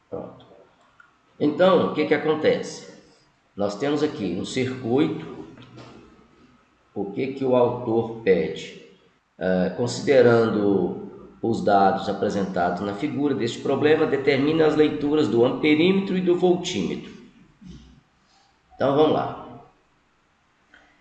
Pronto. Então, o que acontece? Nós temos aqui um circuito. O que o autor pede? Considerando os dados apresentados na figura deste problema, determina as leituras do amperímetro e do voltímetro. Então, vamos lá.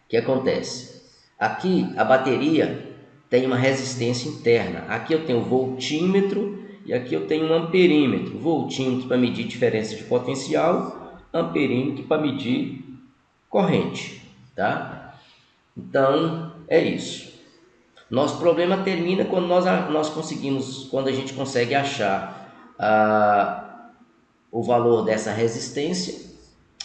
O que acontece? Aqui, a bateria tem uma resistência interna. Aqui eu tenho voltímetro e aqui eu tenho um amperímetro. Voltímetro para medir diferença de potencial, amperímetro para medir corrente, tá? Então, é isso. Nosso problema termina quando quando a gente consegue achar o valor dessa resistência,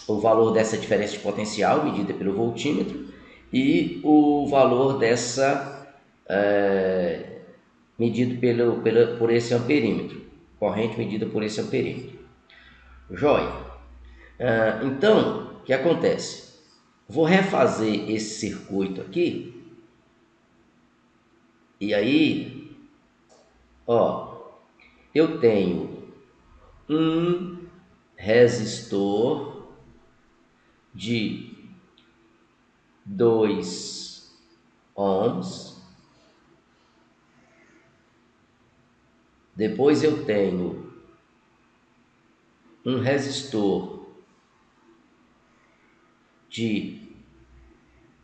o valor dessa diferença de potencial medida pelo voltímetro e o valor dessa medido por esse amperímetro, corrente medida por esse amperímetro. Joia. Então, o que acontece? Vou refazer esse circuito aqui. E aí, eu tenho um resistor de 2 ohms. Depois eu tenho um resistor de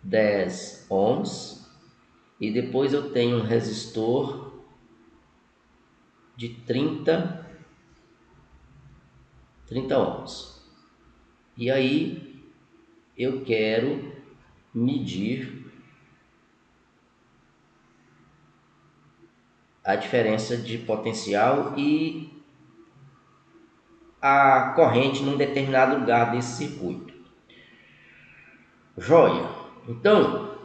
10 ohms. E depois eu tenho um resistor de 30 ohms. E aí eu quero medir a diferença de potencial e a corrente num determinado lugar desse circuito. Joia. Então,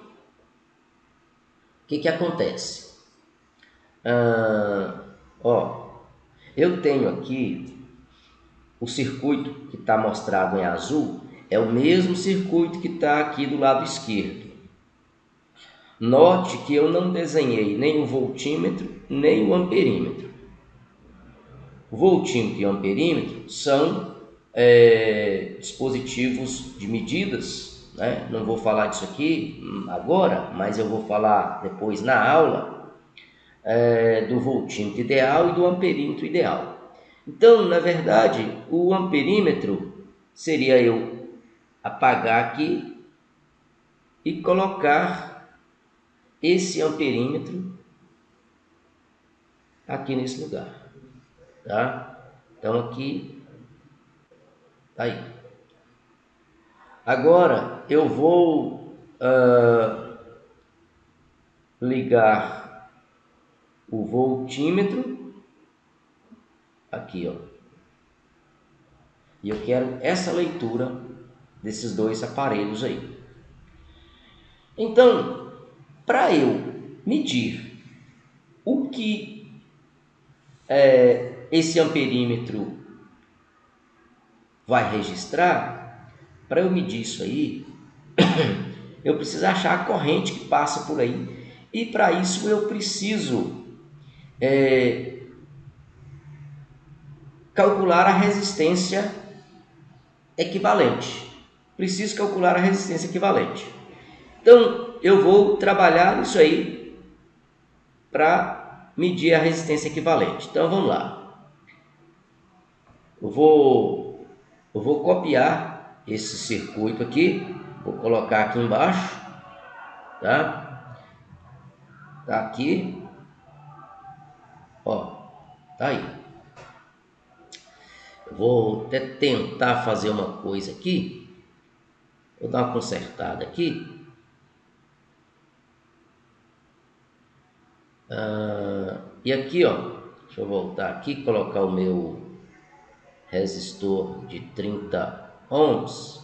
o que acontece? Eu tenho aqui o circuito que está mostrado em azul, é o mesmo circuito que está aqui do lado esquerdo. Note que eu não desenhei nem o voltímetro, nem o amperímetro. O voltímetro e o amperímetro são dispositivos de medidas, né? Não vou falar disso aqui agora, mas eu vou falar depois na aula do voltímetro ideal e do amperímetro ideal. Então, na verdade, o amperímetro seria eu apagar aqui e colocar esse amperímetro aqui nesse lugar, tá? Então aqui tá aí. Agora eu vou ligar o voltímetro aqui, e eu quero essa leitura desses dois aparelhos aí. Então, para eu medir o que esse amperímetro vai registrar, para eu medir isso aí, eu preciso achar a corrente que passa por aí. E para isso eu preciso calcular a resistência equivalente. Preciso calcular a resistência equivalente. Então, eu vou trabalhar isso aí para medir a resistência equivalente. Então, vamos lá. Eu vou copiar esse circuito aqui. Vou colocar aqui embaixo. Tá? Tá aqui. Tá aí. Eu vou até tentar fazer uma coisa aqui. Vou dar uma consertada aqui. E aqui, deixa eu voltar aqui, colocar o meu resistor de 30 ohms.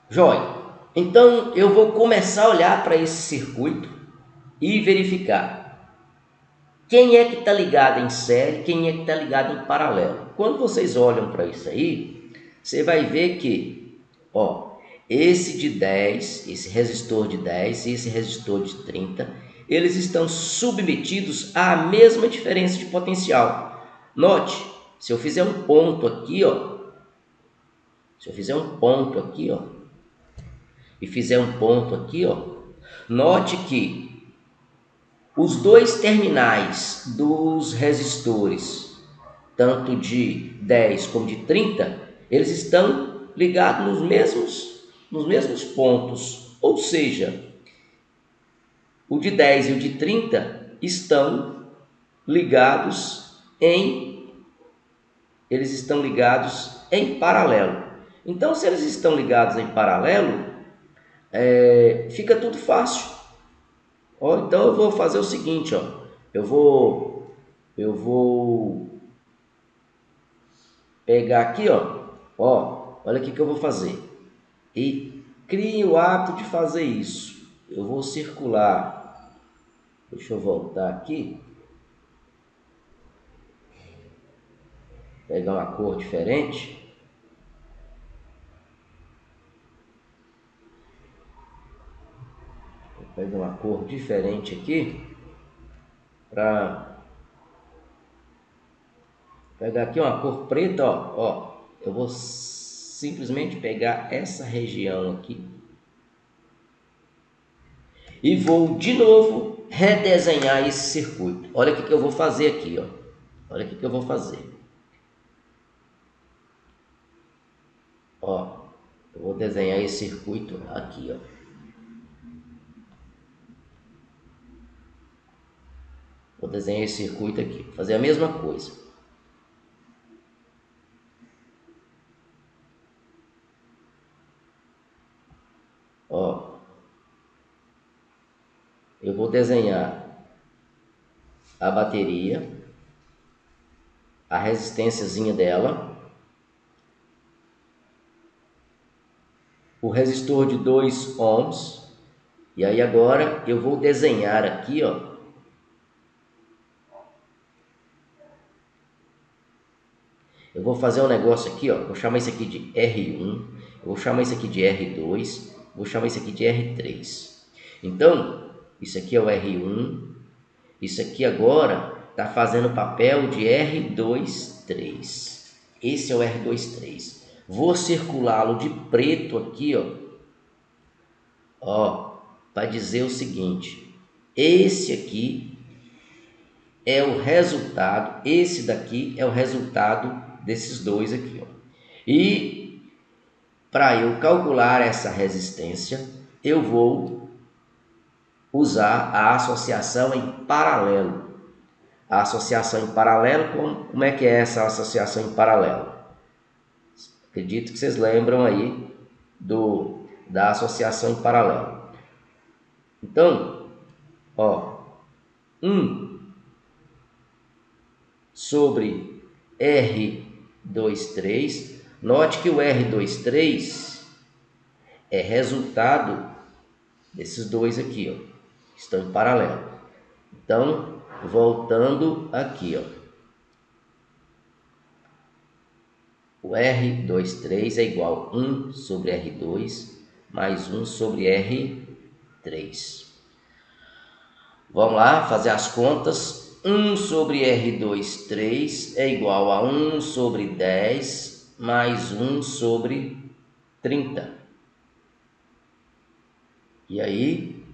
Joia. Então, eu vou começar a olhar para esse circuito e verificar quem é que está ligado em série, quem é que está ligado em paralelo. Quando vocês olham para isso aí, você vai ver que, esse de 10, esse resistor de 10 e esse resistor de 30, eles estão submetidos à mesma diferença de potencial. Note Se eu fizer um ponto aqui, ó, se eu fizer um ponto aqui, ó, e fizer um ponto aqui, ó, note que os dois terminais dos resistores, tanto de 10 como de 30, eles estão ligados nos mesmos pontos. Ou seja, o de 10 e o de 30 estão ligados eles estão ligados em paralelo. Então, se eles estão ligados em paralelo, fica tudo fácil. Ó, então eu vou fazer o seguinte, ó, eu vou pegar aqui, ó, olha aqui que eu vou fazer. E crie o hábito de fazer isso. Eu vou circular. Deixa eu voltar aqui. Pegar uma cor diferente. Vou pegar uma cor diferente aqui. Para pegar aqui uma cor preta, ó. Eu vou simplesmente pegar essa região aqui. E vou de novo redesenhar esse circuito. Olha o que eu vou fazer aqui, ó. Olha o que eu vou fazer. Ó, eu vou desenhar esse circuito aqui, ó. Vou desenhar esse circuito aqui. Vou fazer a mesma coisa. Ó, eu vou desenhar a bateria, a resistênciazinha dela, o resistor de 2 ohms, e aí agora eu vou desenhar aqui, ó, eu vou fazer um negócio aqui, ó, vou chamar isso aqui de R1, eu vou chamar isso aqui de R2, vou chamar isso aqui de R3. Então, isso aqui é o R1, isso aqui agora está fazendo o papel de R23. Esse é o R23. Vou circulá-lo de preto aqui, ó, para dizer o seguinte: esse aqui é o resultado, esse daqui é o resultado desses dois aqui, ó. E para eu calcular essa resistência, eu vou usar a associação em paralelo. A associação em paralelo, como é que é essa associação em paralelo? Acredito que vocês lembram aí da associação em paralelo. Então, ó, 1 sobre R23, note que o R23 é resultado desses dois aqui, ó, que estão em paralelo. Então, voltando aqui, ó, o R23 é igual a 1 sobre R2 mais 1 sobre R3. Vamos lá, fazer as contas. 1 sobre R23 é igual a 1 sobre 10 mais 1 sobre 30. E aí,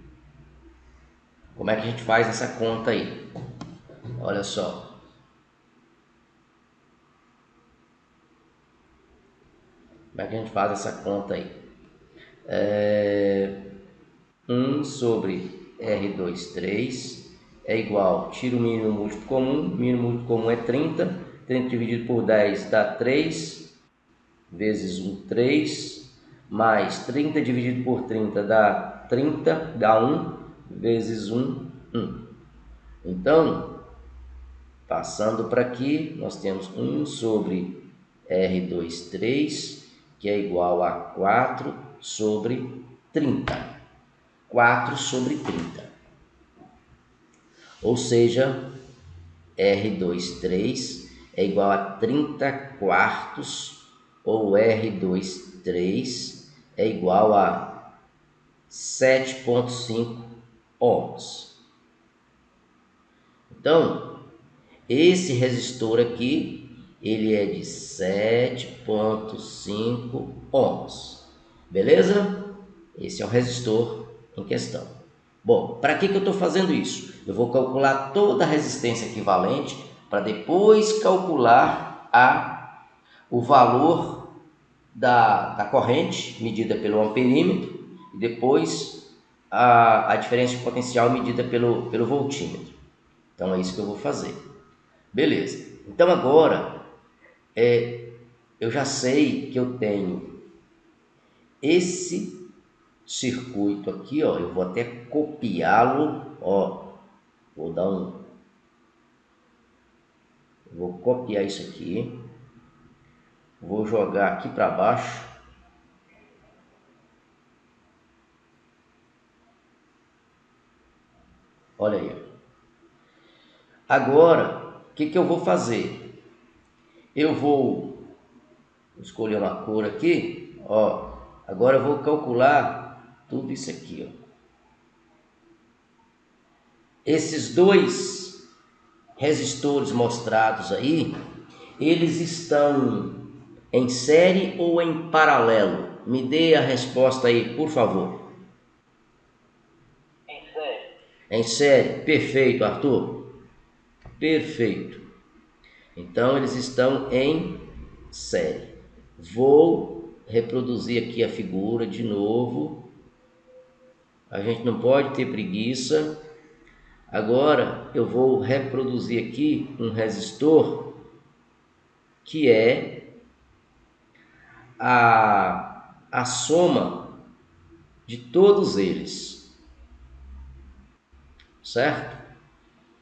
como é que a gente faz essa conta aí? Olha só. Como é que a gente faz essa conta aí? 1 sobre R23 é igual, tira o mínimo múltiplo comum é 30, 30 dividido por 10 dá 3, vezes 1, 3, mais 30 dividido por 30 dá 30, dá 1, vezes 1, 1. Então, passando para aqui, nós temos 1 sobre R23, que é igual a 4 sobre 30. 4 sobre 30. Ou seja, R23 é igual a 30 quartos, ou R23 é igual a 7,5 ohms. Então, esse resistor aqui ele é de 7,5 ohms. Beleza? Esse é o resistor em questão. Bom, para que eu estou fazendo isso? Eu vou calcular toda a resistência equivalente para depois calcular o valor da corrente medida pelo amperímetro e depois a diferença de potencial medida pelo voltímetro. Então é isso que eu vou fazer. Beleza. Então agora eu já sei que eu tenho esse circuito aqui, ó. Eu vou até copiá-lo, ó. Vou copiar isso aqui. Vou jogar aqui para baixo. Olha aí. Agora, o que eu vou fazer? Eu vou escolher uma cor aqui, ó. Agora eu vou calcular tudo isso aqui, ó. Esses dois resistores mostrados aí, eles estão em série ou em paralelo? Me dê a resposta aí, por favor. Em série. Em série, perfeito, Arthur. Perfeito. Então eles estão em série. Vou reproduzir aqui a figura de novo. A gente não pode ter preguiça. Agora eu vou reproduzir aqui um resistor que é a soma de todos eles, certo?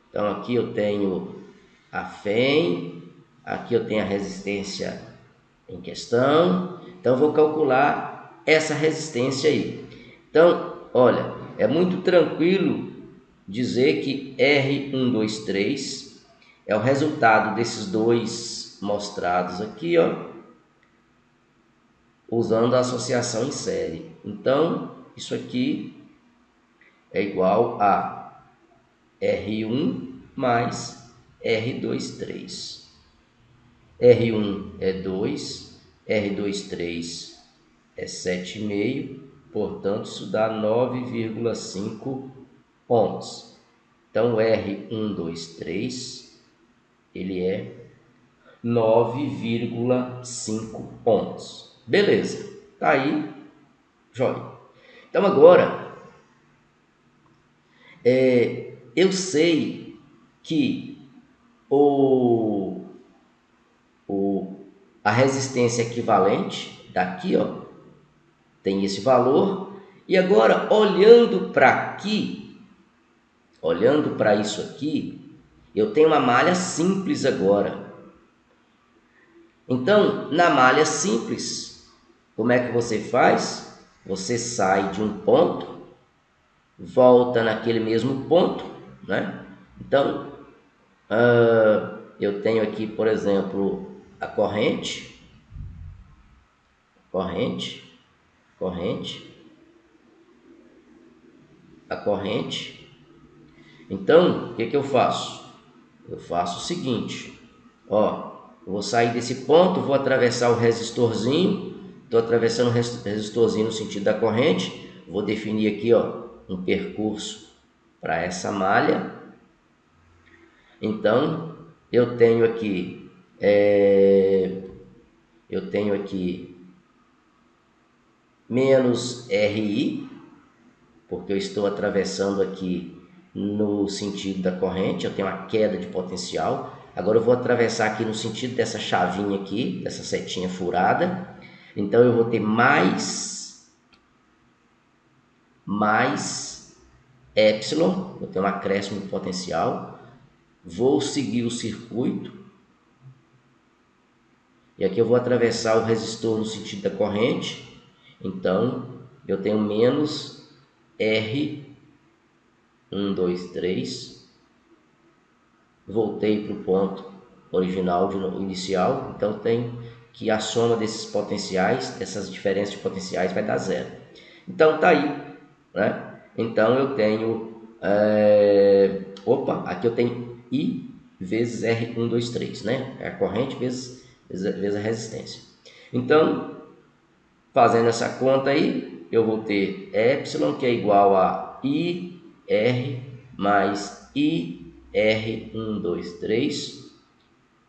Então aqui eu tenho a FEM, aqui eu tenho a resistência em questão, então eu vou calcular essa resistência aí. Então, olha, é muito tranquilo dizer que R123 é o resultado desses dois mostrados aqui, ó, usando a associação em série. Então, isso aqui é igual a R1 mais R23. R1 é 2, R23 é 7,5, portanto, isso dá 9,5 ohms. Então, R123, ele é 9,5 ohms. Beleza, tá aí, jóia. Então, agora, eu sei que a resistência equivalente daqui, ó, tem esse valor. E agora, olhando para aqui, olhando para isso aqui, eu tenho uma malha simples agora. Então, na malha simples, como é que você faz? Você sai de um ponto, volta naquele mesmo ponto, né? Então, eu tenho aqui, por exemplo, a corrente, a corrente. Então, o que eu faço? Eu faço o seguinte, ó, eu vou sair desse ponto, vou atravessar o resistorzinho, estou atravessando o resistorzinho no sentido da corrente, vou definir aqui, ó, um percurso para essa malha. Então, eu tenho aqui menos RI, porque eu estou atravessando aqui no sentido da corrente, eu tenho uma queda de potencial. Agora eu vou atravessar aqui no sentido dessa chavinha aqui, dessa setinha furada. Então eu vou ter mais epsilon, eu tenho um acréscimo de potencial. Vou seguir o circuito. E aqui eu vou atravessar o resistor no sentido da corrente. Então eu tenho menos R 1, 2, 3, voltei para o ponto original inicial, então tem que a soma desses potenciais, dessas diferenças de potenciais vai dar zero. Então tá aí, né? Então eu tenho, aqui eu tenho I vezes R123, né? É a corrente vezes a resistência. Então, fazendo essa conta aí, eu vou ter epsilon, que é igual a IR mais IR123,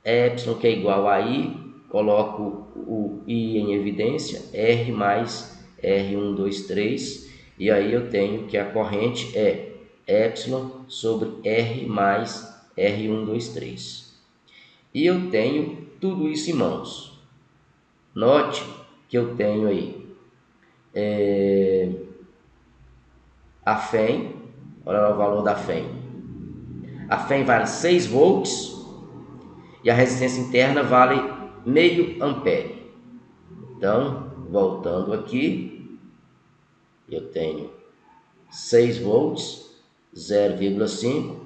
epsilon, que é igual a I, coloco o I em evidência, R mais R123, e aí eu tenho que a corrente é epsilon sobre R mais R123. E eu tenho tudo isso em mãos. Note que eu tenho aí a FEM, olha lá o valor da FEM. A FEM vale 6 volts e a resistência interna vale meio ampere. Então, voltando aqui, eu tenho 6 volts, 0,5,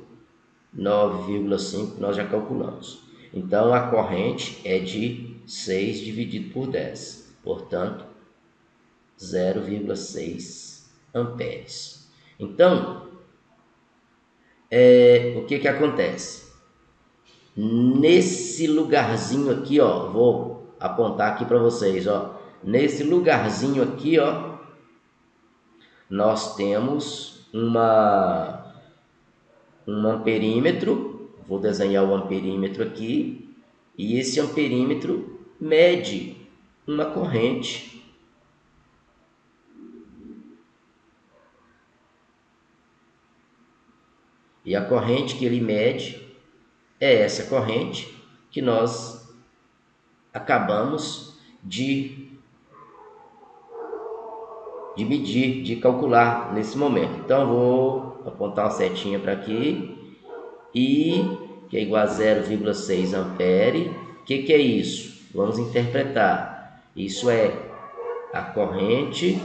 9,5 nós já calculamos. Então, a corrente é de 6 dividido por 10, portanto, 0,6 amperes. Então, o que acontece? Nesse lugarzinho aqui, ó, vou apontar aqui para vocês, ó. Nesse lugarzinho aqui, ó, nós temos um amperímetro. Vou desenhar o amperímetro aqui, e esse amperímetro mede uma corrente. E a corrente que ele mede é essa corrente que nós acabamos de medir, de calcular nesse momento. Então, vou apontar uma setinha para aqui. I, que é igual a 0,6 ampere. O que é isso? Vamos interpretar. Isso é a corrente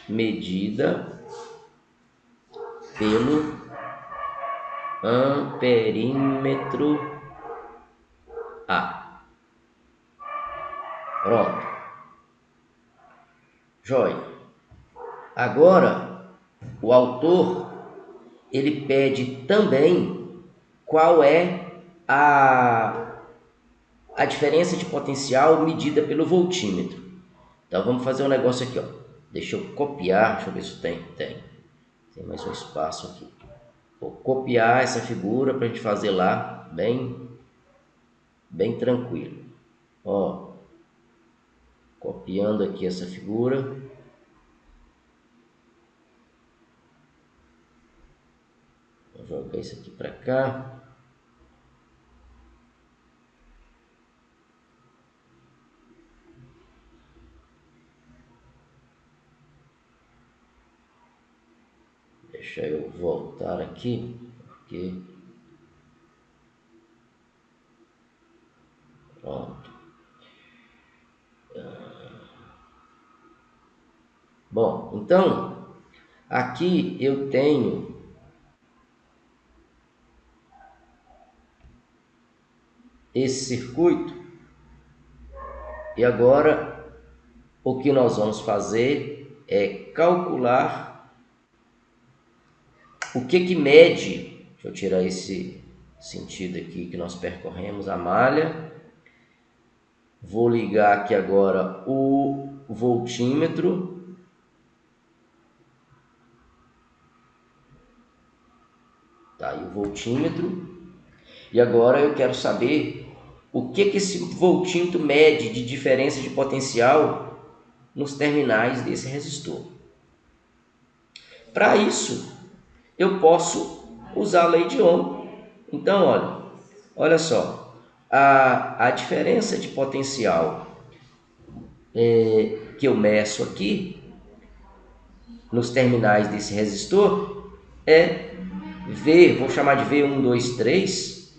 medida pelo amperímetro A. Pronto. Joia. Agora, o autor, ele pede também qual é a diferença de potencial medida pelo voltímetro. Então, vamos fazer um negócio aqui, ó. Deixa eu copiar, deixa eu ver se tem mais um espaço aqui. Vou copiar essa figura para a gente fazer lá bem tranquilo. Ó, copiando aqui essa figura. Vou jogar isso aqui para cá. Deixa eu voltar aqui, porque... Pronto. Bom, então, aqui eu tenho esse circuito, e agora o que nós vamos fazer é calcular o que mede. Deixa eu tirar esse sentido aqui que nós percorremos, a malha. Vou ligar aqui agora o voltímetro. Tá aí o voltímetro. E agora eu quero saber o que esse voltímetro mede de diferença de potencial nos terminais desse resistor. Para isso, eu posso usar a lei de Ohm. Então, olha só. A diferença de potencial que eu meço aqui nos terminais desse resistor é V, vou chamar de V1, 2, 3,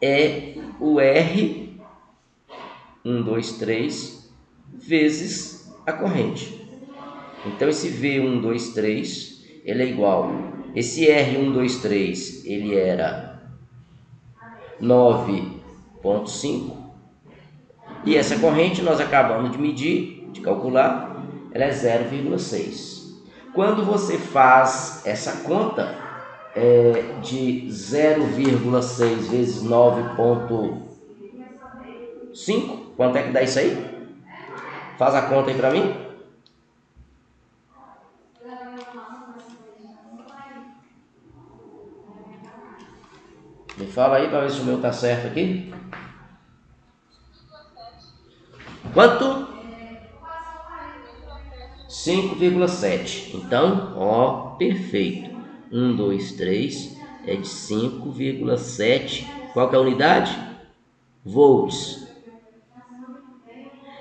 é o R1, 2, 3 vezes a corrente. Então, esse V1, 2, 3, ele é igual, esse R1, 2, 3, ele era 9,5, e essa corrente nós acabamos de medir, de calcular, ela é 0,6. Quando você faz essa conta, de 0,6 vezes 9,5. Quanto é que dá isso aí? Faz a conta aí para mim. Me fala aí para ver se o meu tá certo aqui. Quanto? 5,7. Então, ó, perfeito. 1, 2, 3 é de 5,7. Qual que é a unidade? Volts.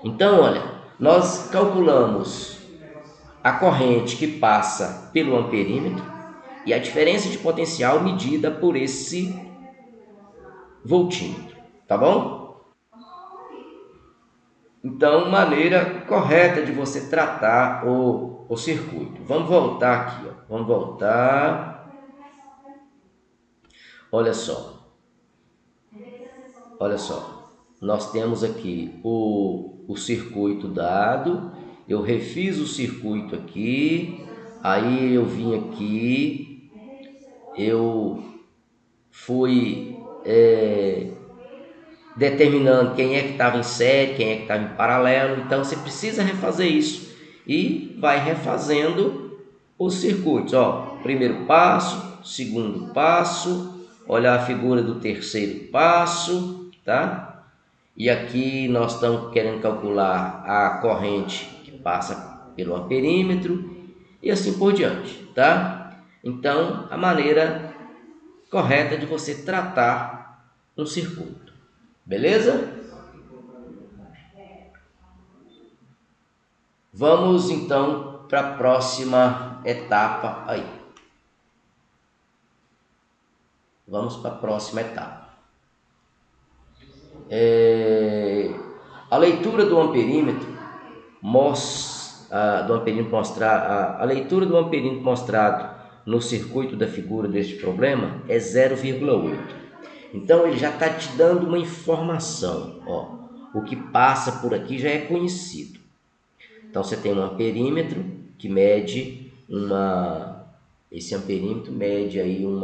Então, olha, nós calculamos a corrente que passa pelo amperímetro e a diferença de potencial medida por esse voltímetro, tá bom? Então, maneira correta de você tratar o circuito. Vamos voltar aqui, ó. Vamos voltar. Olha só. Olha só. Nós temos aqui o circuito dado. Eu refiz o circuito aqui. Aí eu vim aqui. Eu fui determinando quem é que estava em série, quem é que estava em paralelo. Então você precisa refazer isso e vai refazendo os circuitos. Ó, primeiro passo, segundo passo, olha a figura do terceiro passo, tá? E aqui nós estamos querendo calcular a corrente que passa pelo amperímetro e assim por diante, tá? Então, a maneira correta de você tratar um circuito. Beleza? Vamos então para a próxima etapa aí. Vamos para a próxima etapa. A leitura do amperímetro a leitura do amperímetro mostrado no circuito da figura deste problema é 0,8. Então ele já está te dando uma informação. Ó, o que passa por aqui já é conhecido. Então você tem um amperímetro que mede esse amperímetro mede aí o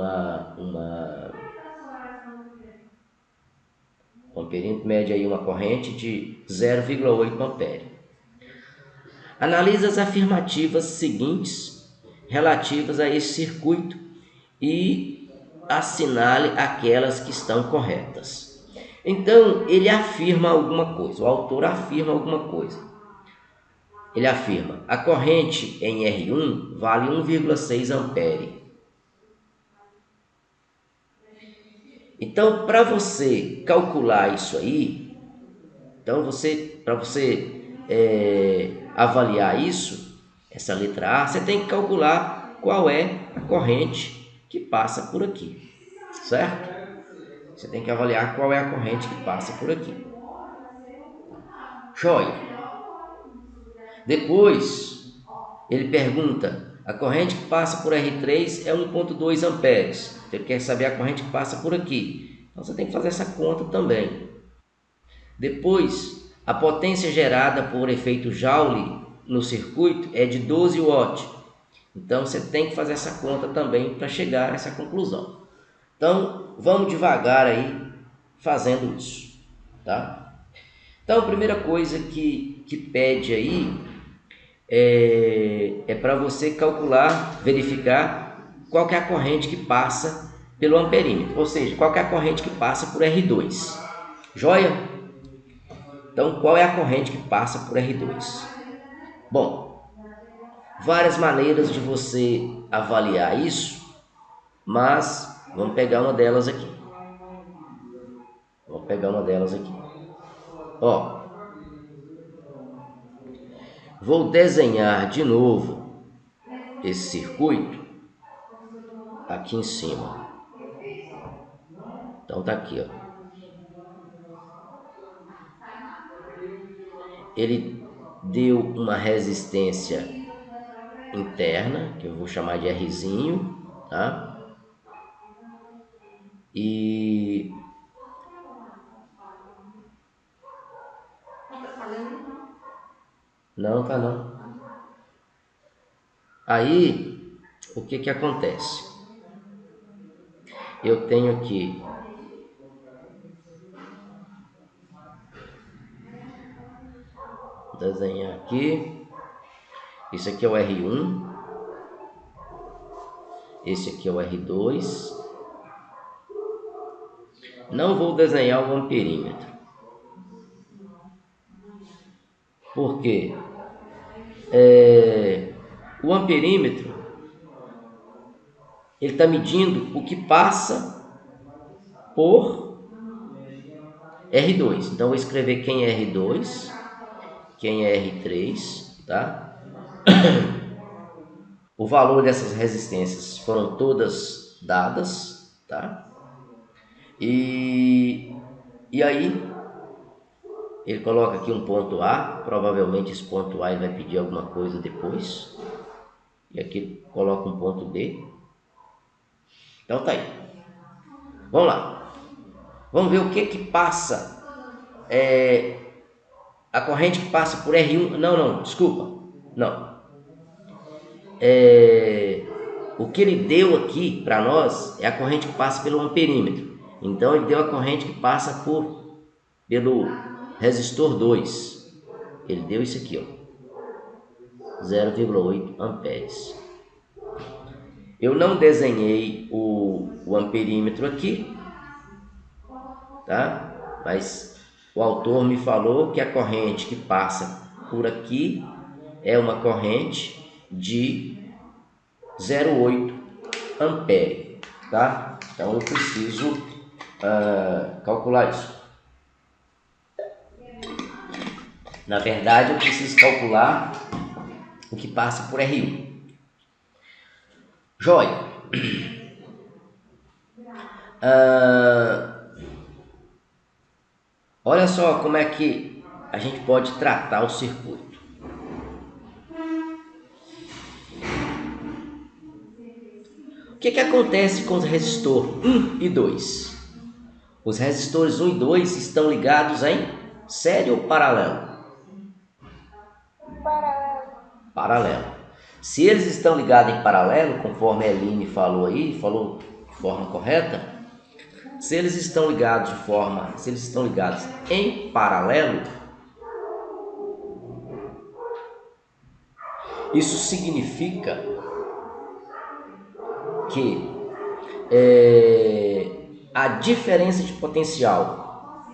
amperímetro mede aí uma corrente de 0,8 ampere. Analise as afirmativas seguintes relativas a esse circuito e assinale aquelas que estão corretas. Então, ele afirma alguma coisa, o autor afirma alguma coisa. Ele afirma: a corrente em R1 vale 1,6 ampere. Então, para você calcular isso aí, para você avaliar isso, essa letra A, você tem que calcular qual é a corrente que passa por aqui, certo? Você tem que avaliar qual é a corrente que passa por aqui. Joia. Depois, ele pergunta, a corrente que passa por R3 é 1,2 amperes. Ele quer saber a corrente que passa por aqui. Então, você tem que fazer essa conta também. Depois, a potência gerada por efeito Joule no circuito é de 12 watts. Então, você tem que fazer essa conta também para chegar a essa conclusão. Então, vamos devagar aí fazendo isso, tá? Então, a primeira coisa que pede aí é para você calcular, verificar qual que é a corrente que passa pelo amperímetro, ou seja, qual que é a corrente que passa por R2. Joia? Então, qual é a corrente que passa por R2? Bom, várias maneiras de você avaliar isso, mas vamos pegar uma delas aqui. Ó, vou desenhar de novo esse circuito aqui em cima. Então tá aqui, ó. Ele deu uma resistência interna, que eu vou chamar de Rzinho, tá? E não, tá não. Aí, o que acontece? eu tenho aqui desenhar aqui. Esse aqui é o R1, esse aqui é o R2. Não vou desenhar o amperímetro. Por quê? O amperímetro ele está medindo o que passa por R2. Então, vou escrever quem é R2, quem é R3, tá? O valor dessas resistências foram todas dadas, tá? E aí, ele coloca aqui um ponto A, provavelmente esse ponto A ele vai pedir alguma coisa depois. E aqui coloca um ponto B. Então tá aí. Vamos lá. Vamos ver o que passa. A corrente que passa por R1. Não, desculpa. Não. O que ele deu aqui para nós é a corrente que passa pelo amperímetro. Então ele deu a corrente que passa pelo resistor 2. Ele deu isso aqui, ó, 0,8 amperes. Eu não desenhei o amperímetro aqui, tá? Mas o autor me falou que a corrente que passa por aqui é uma corrente de 0,8 ampere, tá? Então eu preciso calcular isso. Na verdade, eu preciso calcular o que passa por R1. Joia. Olha só como é que a gente pode tratar o circuito. O que acontece com os resistores 1 e 2? Os resistores 1 e 2 estão ligados em série ou paralelo? Paralelo. Se eles estão ligados em paralelo, conforme a Eline falou aí, falou de forma correta, se eles estão ligados em paralelo, isso significa que a diferença de potencial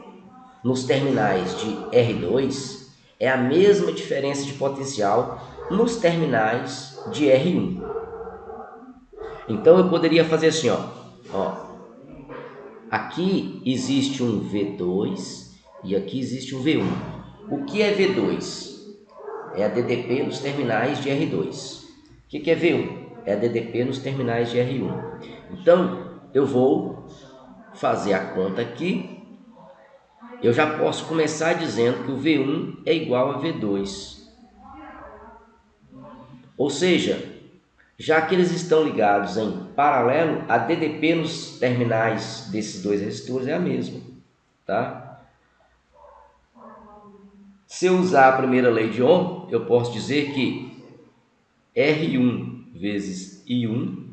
nos terminais de R2 é a mesma diferença de potencial nos terminais de R1. Então eu poderia fazer assim, ó. Aqui existe um V2 e aqui existe um V1. O que é V2? É a DDP nos terminais de R2. O que é V1? É a DDP nos terminais de R1. Então, eu vou fazer a conta aqui. Eu já posso começar dizendo que o V1 é igual a V2. Ou seja, já que eles estão ligados em paralelo, a DDP nos terminais desses dois resistores é a mesma, tá? Se eu usar a primeira lei de Ohm, eu posso dizer que R1 vezes I1,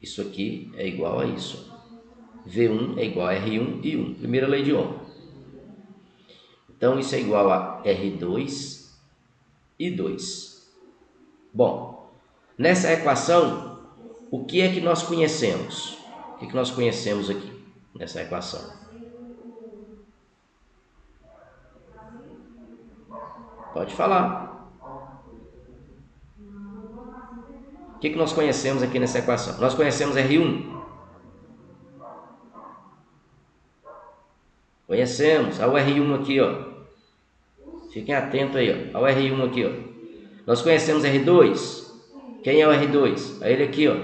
isso aqui é igual a isso. V1 é igual a R1 e 1, primeira lei de Ohm. Então, isso é igual a R2 e 2. Bom, nessa equação, o que é que nós conhecemos? O que nós conhecemos aqui nessa equação? Pode falar. O que nós conhecemos aqui nessa equação? Nós conhecemos R1? Conhecemos. Olha o R1 aqui, ó. Fiquem atentos aí, ó. Olha o R1 aqui, ó. Nós conhecemos R2? Quem é o R2? É ele aqui, ó.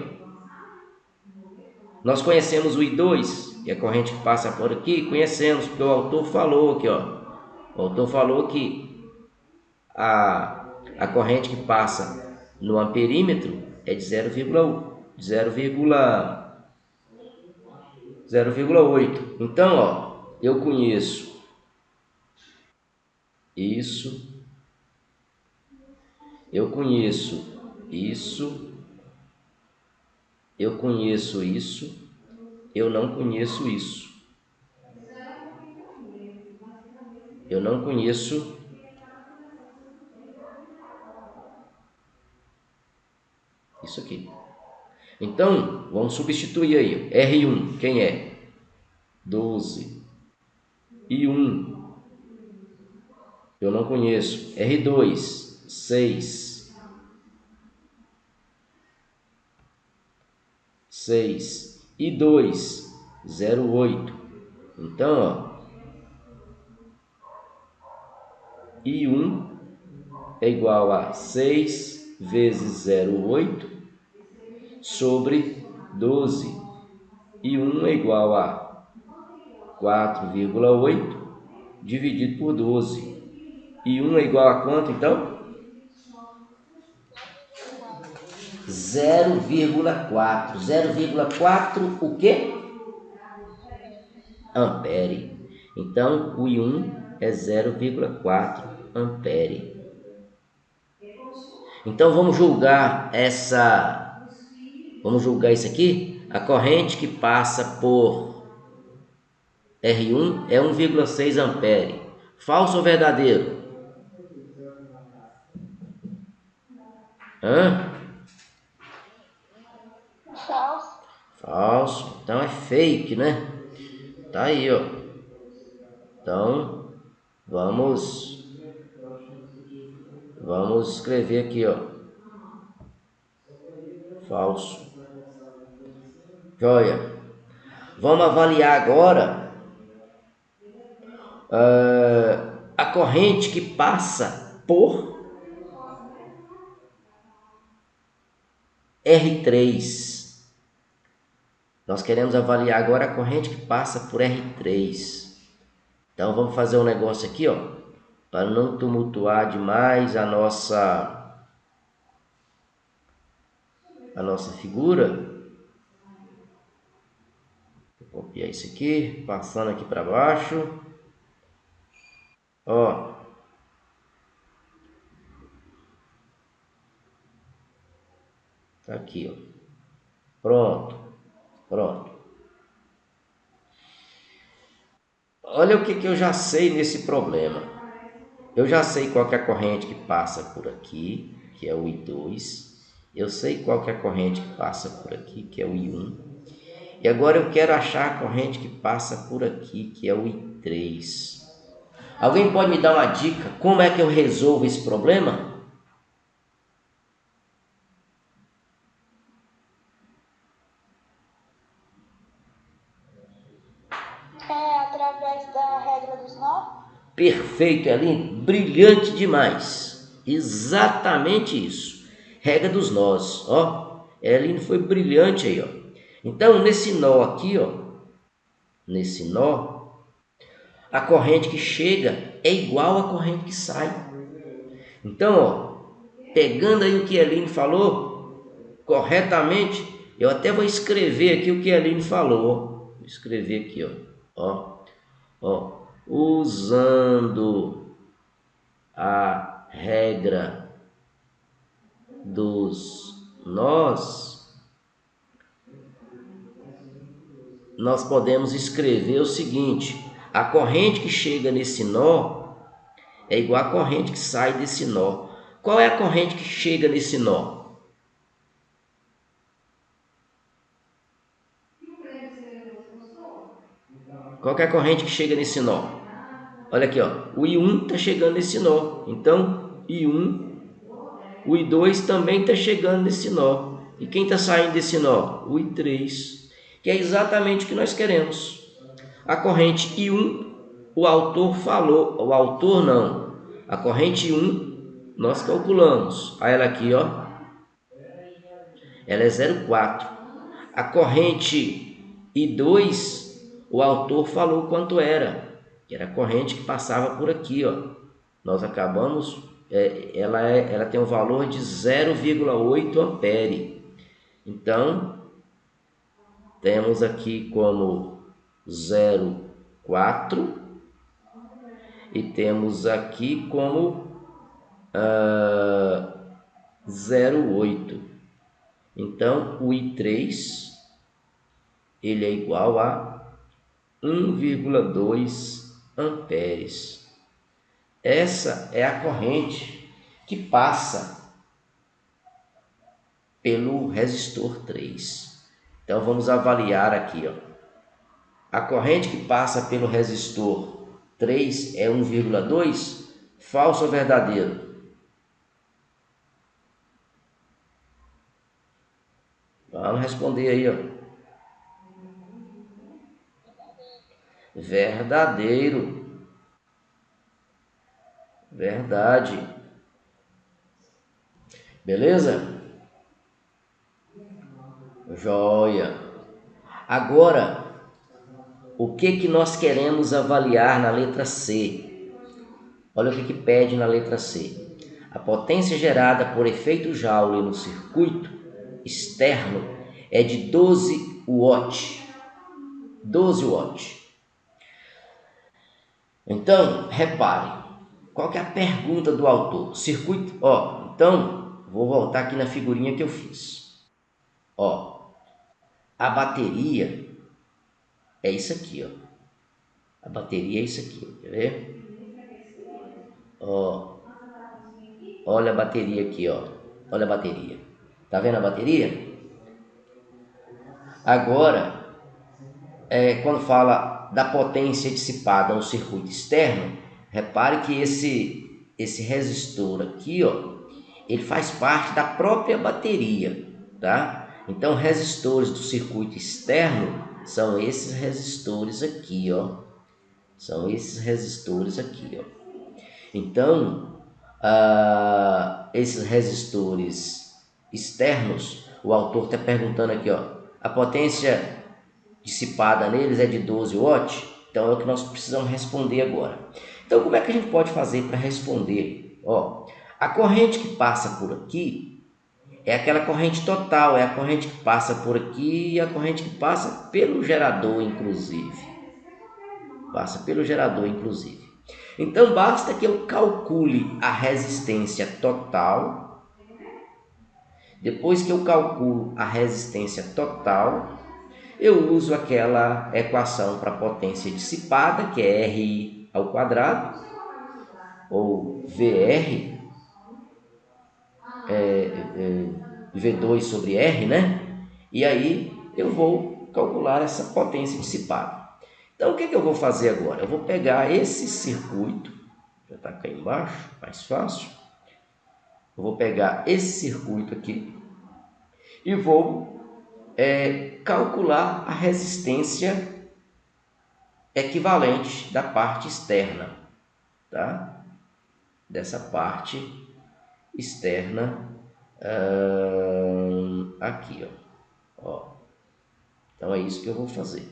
Nós conhecemos o I2, que é a corrente que passa por aqui. Conhecemos, porque o autor falou aqui, ó. O autor falou que a corrente que passa no amperímetro é de 0,8. Então, ó, eu conheço isso, eu conheço isso eu conheço isso, eu não conheço isso. Eu não conheço isso aqui. Então, vamos substituir aí. R1, quem é? 12. I1, eu não conheço. R2, 6. 6. I2, 0,8. Então, ó, I1 é igual a 6 vezes 0,8 sobre 12. I1 é igual a 4,8 dividido por 12. I1 é igual a quanto, então? 0,4. 0,4 o quê? Ampere. Então, o I1 é 0,4 ampere. Então, vamos julgar isso aqui. A corrente que passa por R1 é 1,6 ampere. Falso ou verdadeiro? Hã? Falso. Falso. Então é fake, né? Tá aí, ó. Então, vamos escrever aqui, ó. Falso. Joia. Vamos avaliar agora a corrente que passa por R3. Nós queremos avaliar agora a corrente que passa por R3. Então vamos fazer um negócio aqui, ó, para não tumultuar demais a nossa figura. Vou copiar isso aqui, passando aqui para baixo. Ó. Tá aqui, ó. Pronto. Olha o que eu já sei nesse problema. Eu já sei qual que é a corrente que passa por aqui, que é o I2. Eu sei qual que é a corrente que passa por aqui, que é o I1. E agora eu quero achar a corrente que passa por aqui, que é o I3. Alguém pode me dar uma dica? Como é que eu resolvo esse problema? É através da regra dos nó? Perfeito, Eline. Brilhante demais. Exatamente isso. Regra dos nós. Ó, Eline foi brilhante aí, ó. Então, nesse nó aqui, ó, nesse nó, a corrente que chega é igual à corrente que sai. Então, ó, pegando aí o que a Eline falou corretamente, eu até vou escrever aqui o que a Eline falou. Vou escrever aqui, ó, usando a regra dos nós, nós podemos escrever o seguinte: a corrente que chega nesse nó é igual à corrente que sai desse nó. Qual é a corrente que chega nesse nó? Qual é a corrente que chega nesse nó? Olha aqui, ó, o I1 está chegando nesse nó. Então, I1, o I2 também está chegando nesse nó. E quem está saindo desse nó? O I3, que é exatamente o que nós queremos. A corrente I1, o autor falou, o autor não. A corrente I1, nós calculamos. Olha ela aqui, ó. Ela é 0,4. A corrente I2, o autor falou quanto era, que era a corrente que passava por aqui, ó. Nós acabamos, ela tem um valor de 0,8 ampere. Então, temos aqui como 0,4 e temos aqui como 0,8. Então, o I3 ele é igual a 1,2 amperes. Essa é a corrente que passa pelo resistor 3. Então, vamos avaliar aqui, ó. A corrente que passa pelo resistor 3 é 1,2? Falso ou verdadeiro? Vamos responder aí, ó. Verdadeiro. Verdade. Beleza? Joia. Agora, o que nós queremos avaliar na letra C? Olha o que pede na letra C. A potência gerada por efeito Joule no circuito externo é de 12 watts. 12 watts. Então, repare, qual que é a pergunta do autor? Circuito, ó, então, vou voltar aqui na figurinha que eu fiz. Ó, a bateria é isso aqui, ó. A bateria é isso aqui, quer ver? Ó, olha a bateria aqui, ó. Olha a bateria. Tá vendo a bateria? Agora, quando fala da potência dissipada no circuito externo, repare que esse resistor aqui, ó, ele faz parte da própria bateria, tá? Então, resistores do circuito externo são esses resistores aqui, ó. São esses resistores aqui, ó. Então, esses resistores externos, o autor está perguntando aqui, ó, a potência dissipada neles é de 12 watts, então é o que nós precisamos responder agora. Então, como é que a gente pode fazer para responder? Ó, a corrente que passa por aqui é aquela corrente total, é a corrente que passa por aqui e a corrente que passa pelo gerador, inclusive. Passa pelo gerador, inclusive. Então, basta que eu calcule a resistência total. Depois que eu calculo a resistência total, eu uso aquela equação para potência dissipada, que é RI ao quadrado, ou VR, V2 sobre R, né? E aí eu vou calcular essa potência dissipada. Então, o que eu vou fazer agora? Eu vou pegar esse circuito, já está aqui embaixo, mais fácil. Eu vou pegar esse circuito aqui e vou calcular a resistência equivalente da parte externa, tá? Dessa parte externa aqui, ó. Então é isso que eu vou fazer.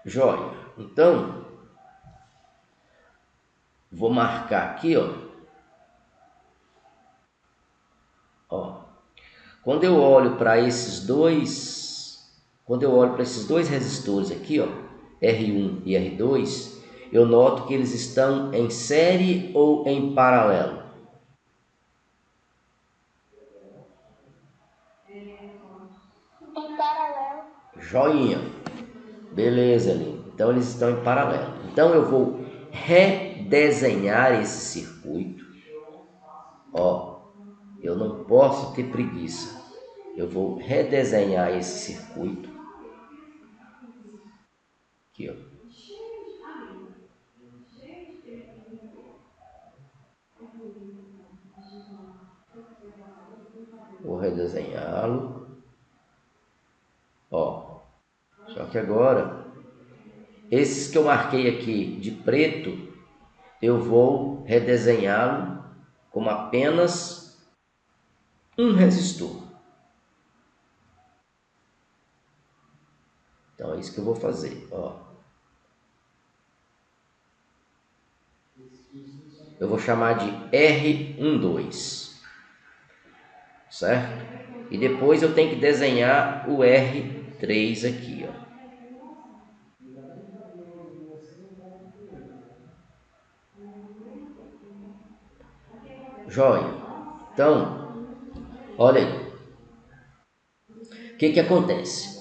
Joia. Então vou marcar aqui, ó. Quando eu olho para esses dois resistores aqui, ó, R1 e R2, eu noto que eles estão em série ou em paralelo. Em paralelo. Joinha. Beleza, ali. Então eles estão em paralelo. Então eu vou redesenhar esse circuito. Ó, eu não posso ter preguiça. Eu vou redesenhar esse circuito. Aqui, ó. Vou redesenhá-lo. Ó, só que agora, esses que eu marquei aqui de preto, eu vou redesenhá-lo como apenas um resistor. Então é isso que eu vou fazer, ó. Eu vou chamar de R12, certo? E depois eu tenho que desenhar o R3 aqui, ó. Joia. Então, olha aí. que acontece?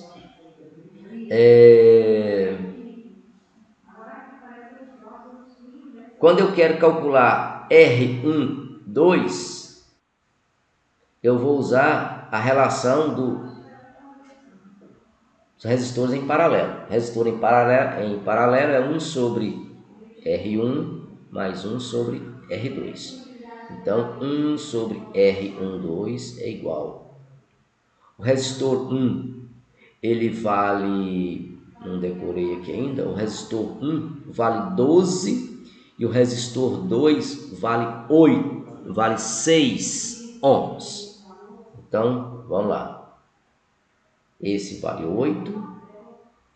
Quando eu quero calcular R1, 2, eu vou usar a relação dos resistores em paralelo. Resistor em paralelo é 1 sobre R1 mais 1 sobre R2. Então, 1 sobre R12 é igual. O resistor 1, ele vale, não decorei aqui ainda, o resistor 1 vale 12 e o resistor 2 vale 8, vale 6 ohms. Então, vamos lá. Esse vale 8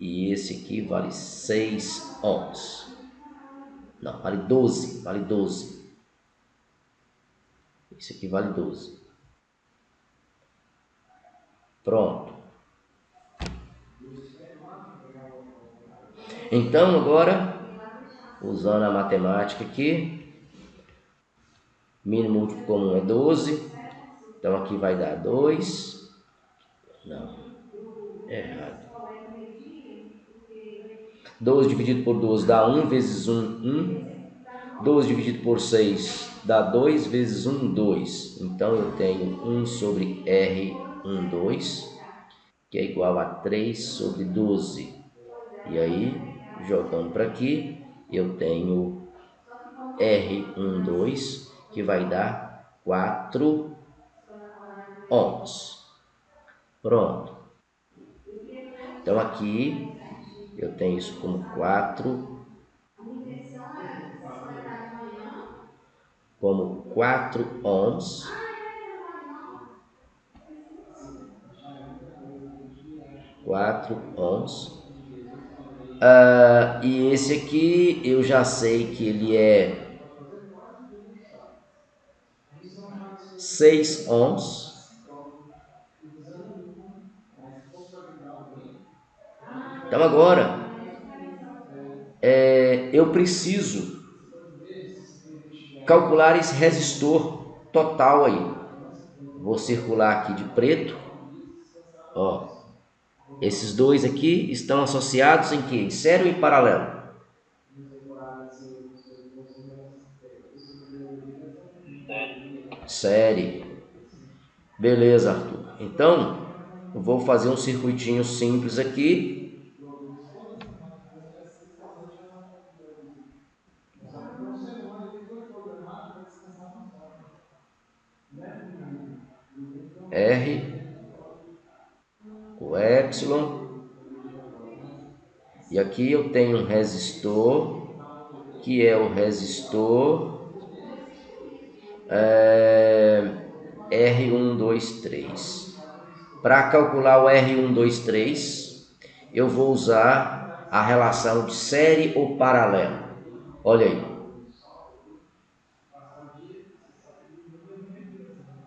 e esse aqui vale 6 ohms. Não, vale 12, vale 12. Esse aqui vale 12. Pronto. Então, agora, usando a matemática aqui, mínimo múltiplo comum é 12. Então, aqui vai dar 2. Não, errado. 12 dividido por 12 dá 1 vezes 1, 1. 12 dividido por 6 dá 2 vezes 1, 2. Então, eu tenho 1 sobre R12, que é igual a 3 sobre 12. E aí, jogando para aqui, eu tenho R12, que vai dar 4 ohms. Pronto. Então, aqui, eu tenho isso como 4 ohms. E esse aqui eu já sei que ele é 6 ohms. Então agora eu preciso calcular esse resistor total aí. Vou circular aqui de preto. Ó, esses dois aqui estão associados em quê? Em série ou em paralelo? Série. Beleza, Arthur. Então, eu vou fazer um circuitinho simples aqui. R, o epsilon. E aqui eu tenho um resistor, que é o resistor R123. Para calcular o R123, eu vou usar a relação de série ou paralelo. Olha aí.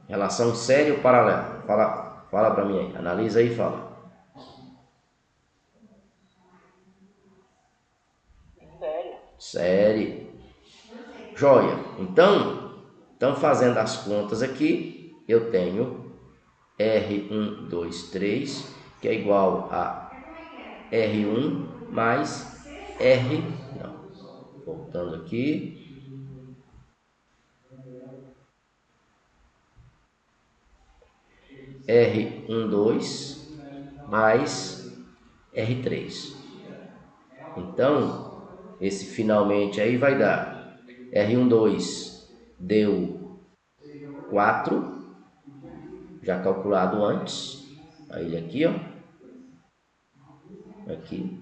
Relação série ou paralelo? Fala para mim aí. Analisa aí e fala. Série. Joia. Então, fazendo as contas aqui, eu tenho R123, que é igual a R1 mais R... Não, voltando aqui. R12 mais R3. Então, esse finalmente aí vai dar R12 deu 4, já calculado antes. Aí ele aqui, ó. Aqui.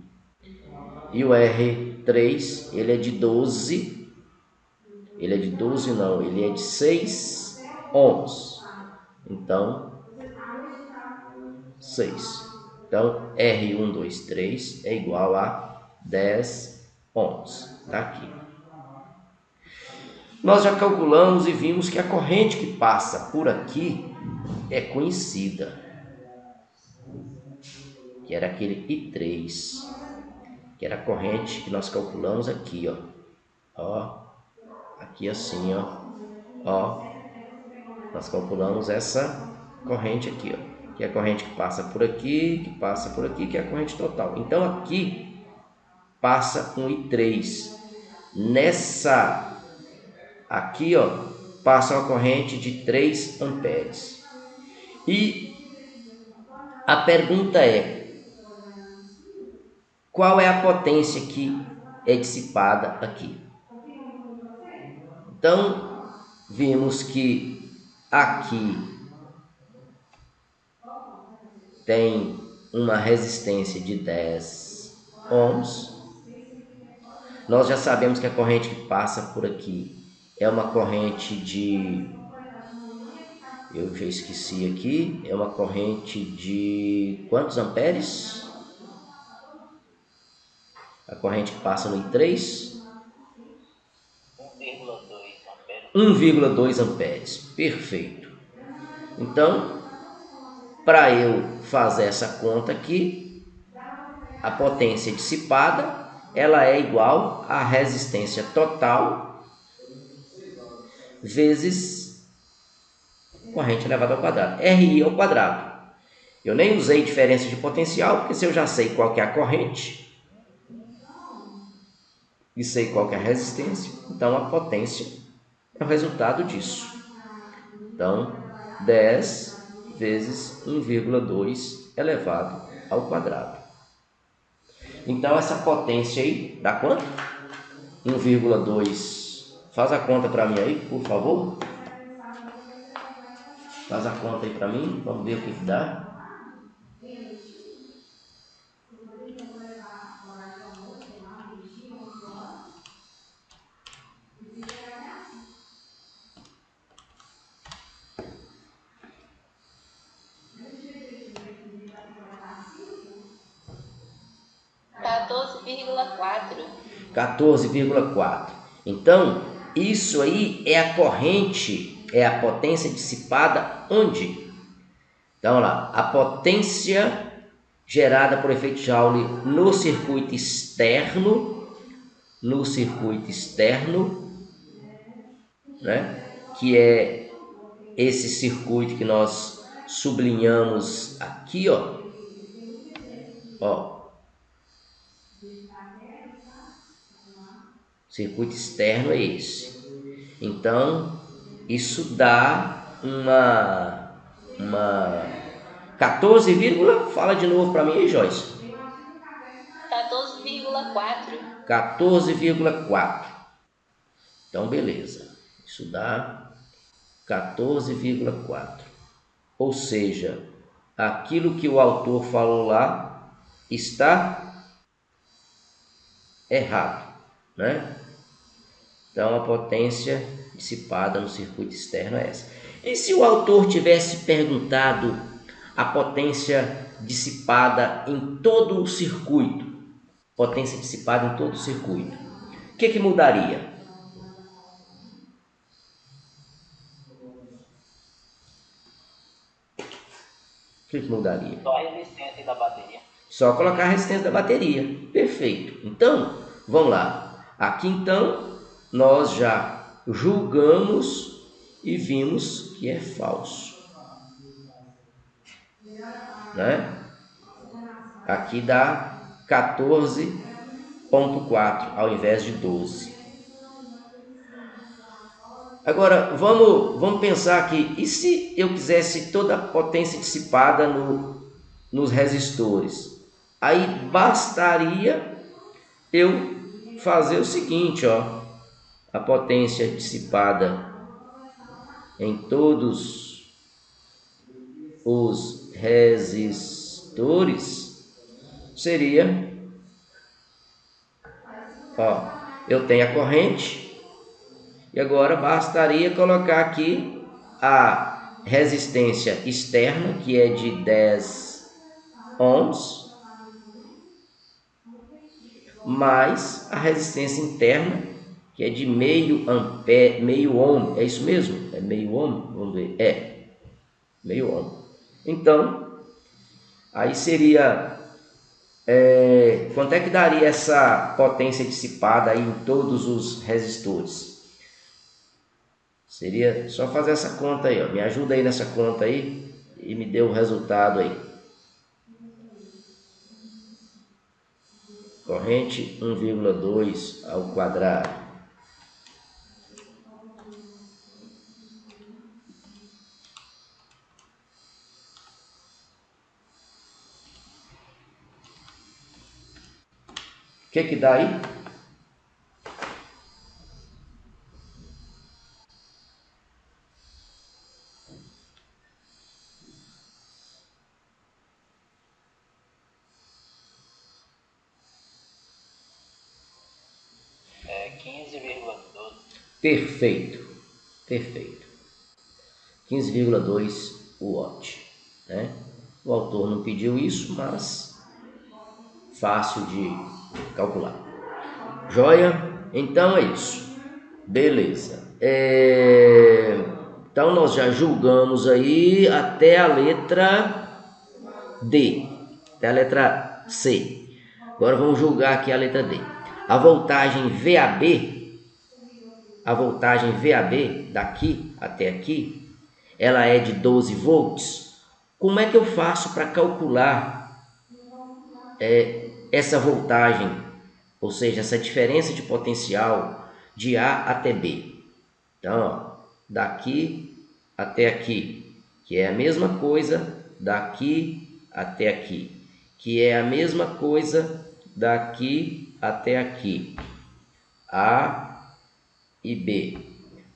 E o R3, ele é de 12. Ele é de 12 não, ele é de 6 ohms. Então, 6. Então, R123 é igual a 10 ohms. Está aqui. Nós já calculamos e vimos que a corrente que passa por aqui é conhecida, que era aquele I3, que era a corrente que nós calculamos aqui, ó. Ó, aqui assim, ó. Ó, nós calculamos essa corrente aqui, ó. que é a corrente que passa por aqui, que passa por aqui, que é a corrente total. Então aqui passa 1,3. Nessa aqui, ó, passa uma corrente de 3 amperes. E a pergunta é: qual é a potência que é dissipada aqui? Então, vimos que aqui tem uma resistência de 10 ohms. Nós já sabemos que a corrente que passa por aqui é uma corrente de... eu já esqueci aqui. É uma corrente de quantos amperes? A corrente que passa no I3? 1,2 amperes. Perfeito. Então, para eu fazer essa conta aqui, a potência dissipada ela é igual à resistência total vezes corrente elevada ao quadrado, RI ao quadrado. Eu nem usei diferença de potencial, porque se eu já sei qual que é a corrente e sei qual que é a resistência, então a potência é o resultado disso. Então, 10 vezes 1,2 elevado ao quadrado. Então, essa potência aí dá quanto? 1,2. Faz a conta para mim aí, por favor. Faz a conta aí para mim. Vamos ver o que dá. R$ 14,4. Então, isso aí é a corrente, é a potência dissipada onde? Então, lá, a potência gerada por efeito Joule no circuito externo, né? Que é esse circuito que nós sublinhamos aqui, ó. Circuito externo é esse. Então, isso dá uma 14, fala de novo para mim aí, Joyce. 14,4. 14,4. Então, beleza. Isso dá 14,4. Ou seja, aquilo que o autor falou lá está errado, né? Então, a potência dissipada no circuito externo é essa. E se o autor tivesse perguntado a potência dissipada em todo o circuito? Potência dissipada em todo o circuito. O que mudaria? O que mudaria? Só a resistência da bateria. Só colocar a resistência da bateria. Perfeito. Então, vamos lá. Aqui, então, nós já julgamos e vimos que é falso, né? Aqui dá 14,4 ao invés de 12. Agora, vamos pensar aqui. E se eu quisesse toda a potência dissipada nos resistores? Aí bastaria eu fazer o seguinte, ó. A potência dissipada em todos os resistores seria, ó, eu tenho a corrente e agora bastaria colocar aqui a resistência externa, que é de 10 ohms, mais a resistência interna, que é de meio ohm, é isso mesmo? É meio ohm? Vamos ver, meio ohm. Então, aí seria, quanto é que daria essa potência dissipada aí em todos os resistores? Seria só fazer essa conta aí, ó. Me ajuda aí nessa conta aí. e me deu o resultado aí. Corrente 1,2 ao quadrado. O que dá aí? É 15,12. Perfeito. 15,2 watt, né? O autor não pediu isso, mas fácil de calcular. Joia? Então é isso. Beleza. Então nós já julgamos aí até a letra D, até a letra C. Agora vamos julgar aqui a letra D. A voltagem VAB daqui até aqui, ela é de 12 volts. Como é que eu faço para calcular essa voltagem, ou seja, essa diferença de potencial de A até B? Então, ó, daqui até aqui, que é a mesma coisa daqui até aqui, que é a mesma coisa daqui até aqui, A e B.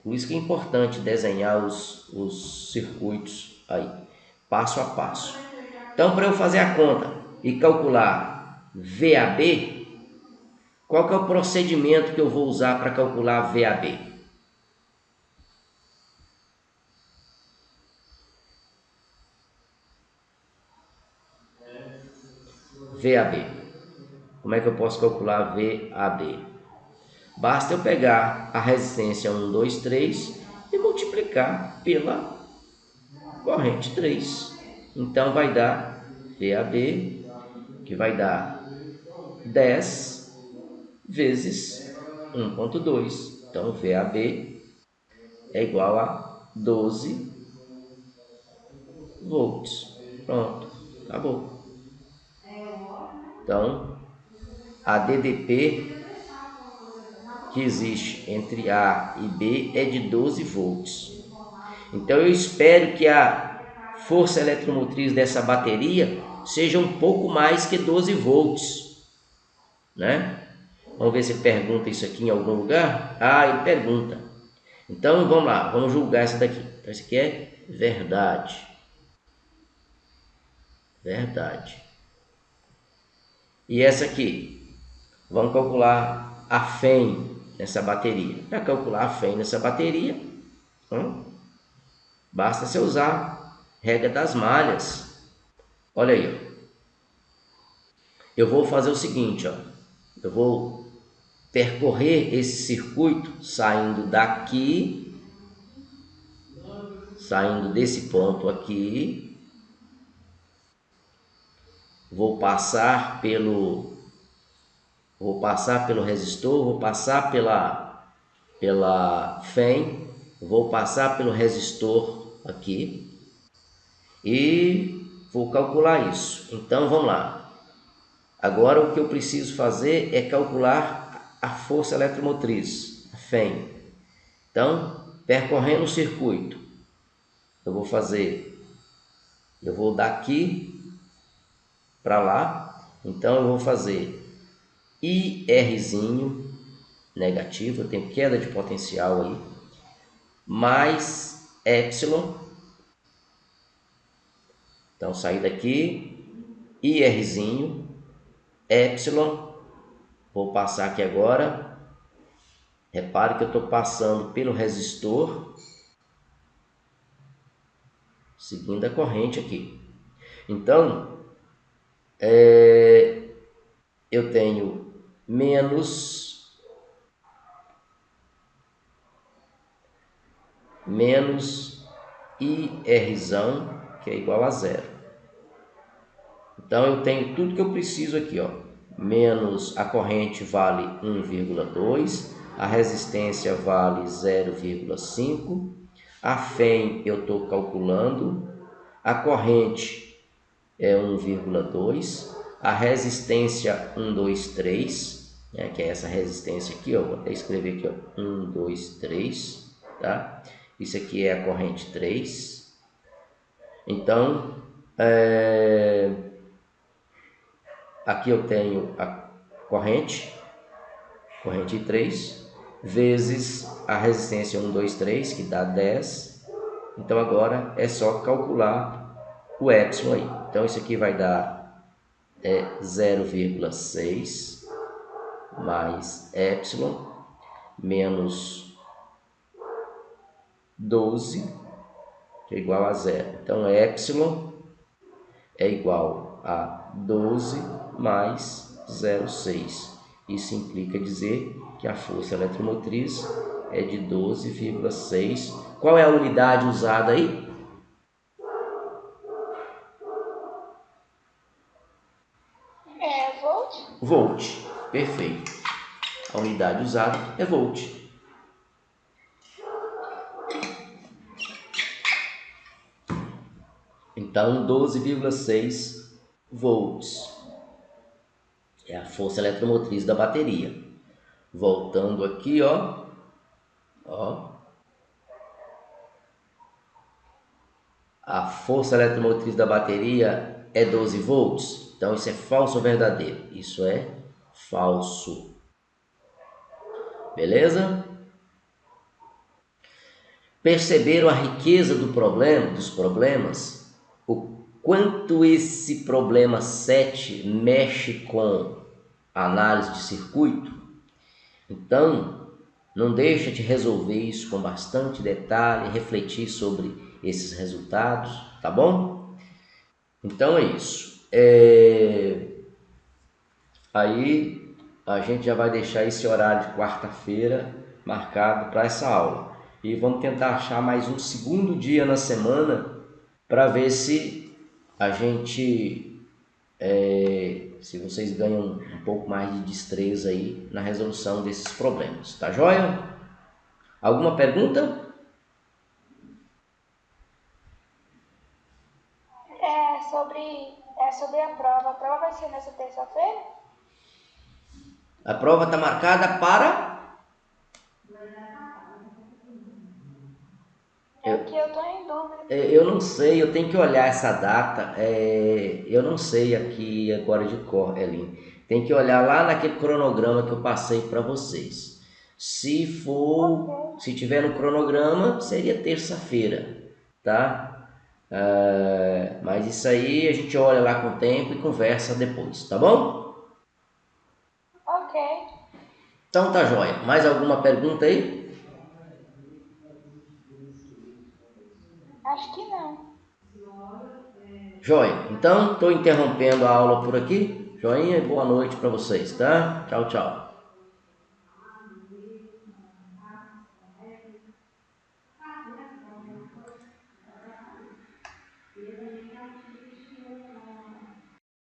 Por isso que é importante desenhar os circuitos aí, passo a passo. Então, para eu fazer a conta e calcular VAB, qual que é o procedimento que eu vou usar para calcular VAB? VAB. Como é que eu posso calcular VAB? Basta eu pegar a resistência 1, 2, 3 e multiplicar pela corrente 3. Então vai dar VAB, que vai dar 10 vezes 1,2. Então VAB é igual a 12 volts. Pronto, acabou. Então, a DDP que existe entre A e B é de 12 volts. Então eu espero que a força eletromotriz dessa bateria seja um pouco mais que 12 volts, né? Vamos ver se ele pergunta isso aqui em algum lugar. Ah, ele pergunta. Então vamos lá, vamos julgar essa daqui. Então isso aqui é verdade. Verdade. E essa aqui? Vamos calcular a FEM nessa bateria. Para calcular a FEM nessa bateria, basta você usar regra das malhas. Olha aí, ó. Eu vou fazer o seguinte, ó. Eu vou percorrer esse circuito saindo daqui, saindo desse ponto aqui. Vou passar pelo resistor, vou passar pela FEM, vou passar pelo resistor aqui e vou calcular isso. Então vamos lá. Agora o que eu preciso fazer é calcular a força eletromotriz, a FEM. Então, percorrendo o circuito, eu vou daqui para lá. Então eu vou fazer IRzinho negativo, eu tenho queda de potencial aí, mais epsilon. Então sair daqui, IRzinho, epsilon, vou passar aqui agora. Repare que eu estou passando pelo resistor, seguindo a corrente aqui. Então, eu tenho menos IRzão, que é igual a zero. Então eu tenho tudo que eu preciso aqui, ó. Menos a corrente vale 1,2, a resistência vale 0,5, a FEM eu estou calculando, a corrente é 1,2, a resistência 123, né, que é essa resistência aqui, ó, vou até escrever aqui, ó, 1, 2, 3, tá? Isso aqui é a corrente 3. Então, aqui eu tenho a corrente 3, vezes a resistência 1, 2, 3, que dá 10. Então, agora é só calcular o epsilon aí. Então, isso aqui vai dar 0,6 mais epsilon menos 12, que é igual a 0. Então, epsilon é igual a 12 mais 0,6. Isso implica dizer que a força eletromotriz é de 12,6. Qual é a unidade usada aí? Volt? Volt. Perfeito. A unidade usada é volt. Então, 12,6 volts é a força eletromotriz da bateria. Voltando aqui, ó. A força eletromotriz da bateria é 12 volts. Então, isso é falso ou verdadeiro? Isso é falso. Beleza? Perceberam a riqueza do problema, dos problemas? O quanto esse problema 7 mexe com a análise de circuito? Então, não deixa de resolver isso com bastante detalhe, refletir sobre esses resultados, tá bom? Então é isso. Aí a gente já vai deixar esse horário de quarta-feira marcado para essa aula. E vamos tentar achar mais um segundo dia na semana para ver se a gente, se vocês ganham um pouco mais de destreza aí na resolução desses problemas. Tá joia? Alguma pergunta? Sobre a prova. A prova vai ser nessa terça-feira? A prova está marcada para... É que eu tô em dúvida. Eu não sei, eu tenho que olhar essa data. Eu não sei aqui agora de cor, Eline. Tem que olhar lá naquele cronograma que eu passei para vocês. Se tiver no cronograma, seria terça-feira, tá? Mas isso aí a gente olha lá com o tempo e conversa depois, tá bom? Ok. Então tá joia. Mais alguma pergunta aí? Acho que não. Joia. Então, estou interrompendo a aula por aqui. Joinha e boa noite para vocês, tá? Tchau, tchau.